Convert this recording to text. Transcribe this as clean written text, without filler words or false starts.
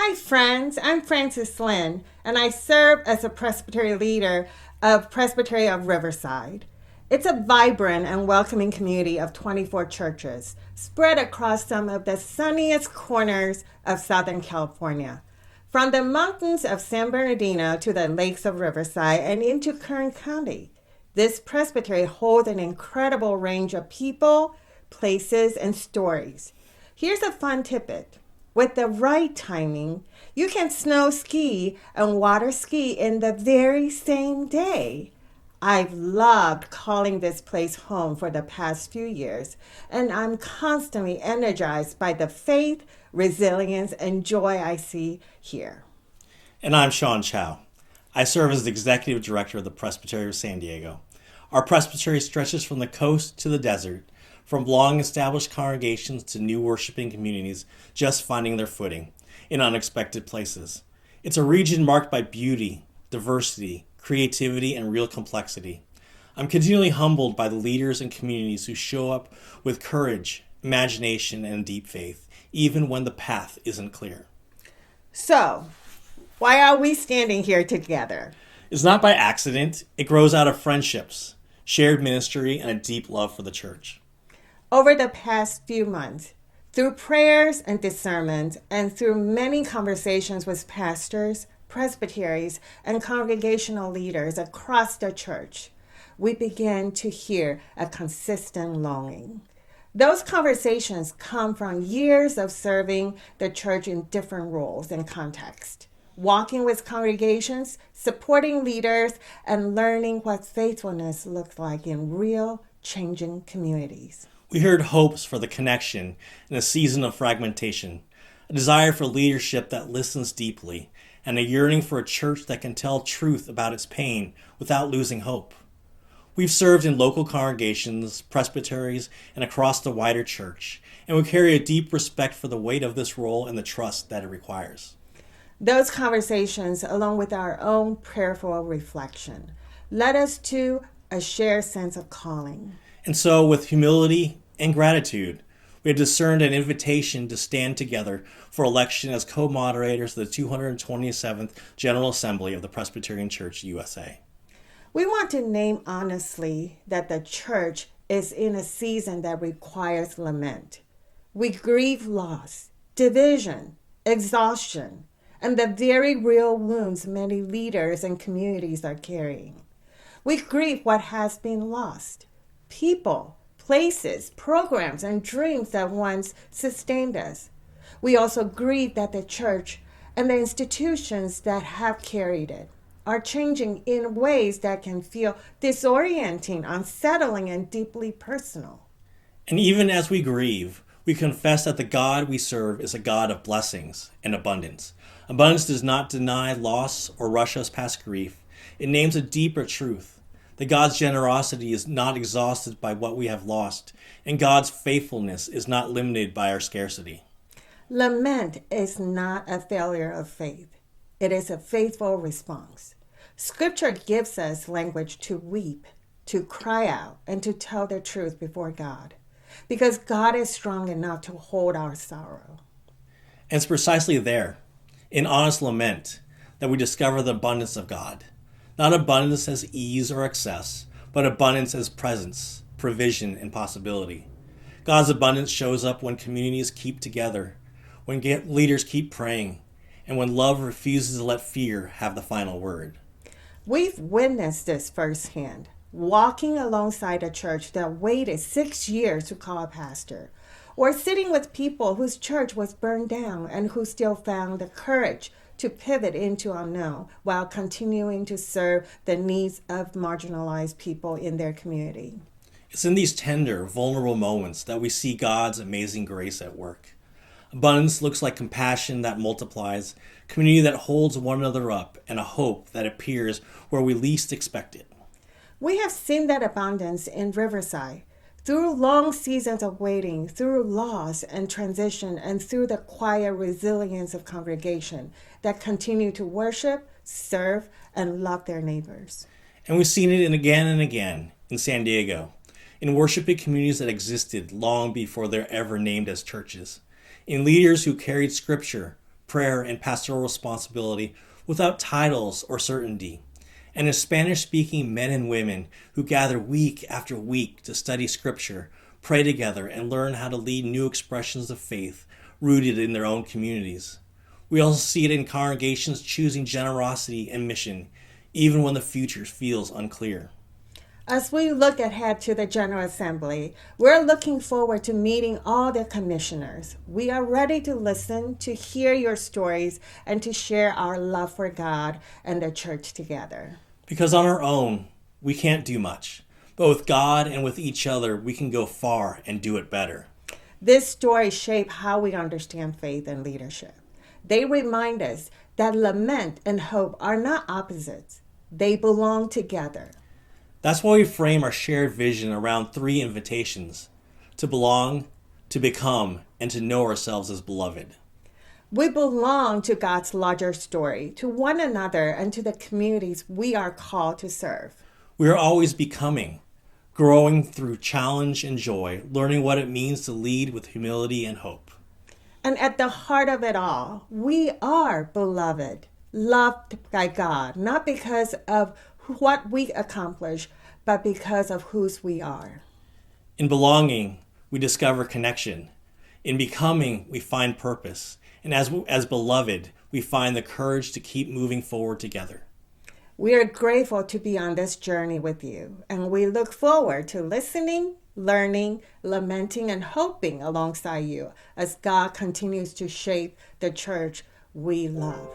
Hi, friends. I'm Frances Lynn, and I serve as a Presbytery leader of Presbytery of Riverside. It's a vibrant and welcoming community of 24 churches spread across some of the sunniest corners of Southern California. From the mountains of San Bernardino to the lakes of Riverside and into Kern County, this presbytery holds an incredible range of people, places, and stories. Here's a fun tidbit. With the right timing, you can snow ski and water ski in the very same day. I've loved calling this place home for the past few years, and I'm constantly energized by the faith, resilience, and joy I see here. And I'm Sean Chow. I serve as the Executive Director of the Presbytery of San Diego. Our presbytery stretches from the coast to the desert, from long-established congregations to new worshiping communities just finding their footing in unexpected places. It's a region marked by beauty, diversity, creativity, and real complexity. I'm continually humbled by the leaders and communities who show up with courage, imagination, and deep faith, even when the path isn't clear. So, why are we standing here together? It's not by accident. It grows out of friendships, shared ministry, and a deep love for the church. Over the past few months, through prayers and discernment, and through many conversations with pastors, presbyteries, and congregational leaders across the church, we began to hear a consistent longing. Those conversations come from years of serving the church in different roles and contexts, walking with congregations, supporting leaders, and learning what faithfulness looks like in real, changing communities. We heard hopes for the connection in a season of fragmentation, a desire for leadership that listens deeply, and a yearning for a church that can tell truth about its pain without losing hope. We've served in local congregations, presbyteries, and across the wider church, and we carry a deep respect for the weight of this role and the trust that it requires. Those conversations, along with our own prayerful reflection, led us to a shared sense of calling. And so, with humility and gratitude, we have discerned an invitation to stand together for election as co-moderators of the 227th General Assembly of the Presbyterian Church USA. We want to name honestly that the church is in a season that requires lament. We grieve loss, division, exhaustion, and the very real wounds many leaders and communities are carrying. We grieve what has been lost. People, places, programs, and dreams that once sustained us. We also grieve that the church and the institutions that have carried it are changing in ways that can feel disorienting, unsettling, and deeply personal. And even as we grieve, we confess that the God we serve is a God of blessings and abundance. Abundance does not deny loss or rush us past grief. It names a deeper truth, that God's generosity is not exhausted by what we have lost, and God's faithfulness is not limited by our scarcity. Lament is not a failure of faith. It is a faithful response. Scripture gives us language to weep, to cry out, and to tell the truth before God, because God is strong enough to hold our sorrow. And it's precisely there, in honest lament, that we discover the abundance of God. Not abundance as ease or excess, but abundance as presence, provision, and possibility. God's abundance shows up when communities keep together, when leaders keep praying, and when love refuses to let fear have the final word. We've witnessed this firsthand, walking alongside a church that waited 6 years to call a pastor, or sitting with people whose church was burned down and who still found the courage to pivot into unknown while continuing to serve the needs of marginalized people in their community. It's in these tender, vulnerable moments that we see God's amazing grace at work. Abundance looks like compassion that multiplies, community that holds one another up, and a hope that appears where we least expect it. We have seen that abundance in Riverside, through long seasons of waiting, through loss and transition, and through the quiet resilience of congregation that continue to worship, serve, and love their neighbors. And we've seen it again and again in San Diego, in worshiping communities that existed long before they're ever named as churches, in leaders who carried scripture, prayer, and pastoral responsibility without titles or certainty, and as Spanish-speaking men and women who gather week after week to study Scripture, pray together, and learn how to lead new expressions of faith rooted in their own communities. We also see it in congregations choosing generosity and mission, even when the future feels unclear. As we look ahead to the General Assembly, we're looking forward to meeting all the commissioners. We are ready to listen, to hear your stories, and to share our love for God and the church together. Because on our own, we can't do much. But with God and with each other, we can go far and do it better. This story shapes how we understand faith and leadership. They remind us that lament and hope are not opposites. They belong together. That's why we frame our shared vision around 3 invitations: to belong, to become, and to know ourselves as beloved. We belong to God's larger story, to one another, and to the communities we are called to serve. We are always becoming, growing through challenge and joy, learning what it means to lead with humility and hope. And at the heart of it all, we are beloved, loved by God, not because of what we accomplish, but because of whose we are. In belonging, we discover connection. In becoming, we find purpose. And as beloved, we find the courage to keep moving forward together. We are grateful to be on this journey with you, and we look forward to listening, learning, lamenting, and hoping alongside you as God continues to shape the church we love.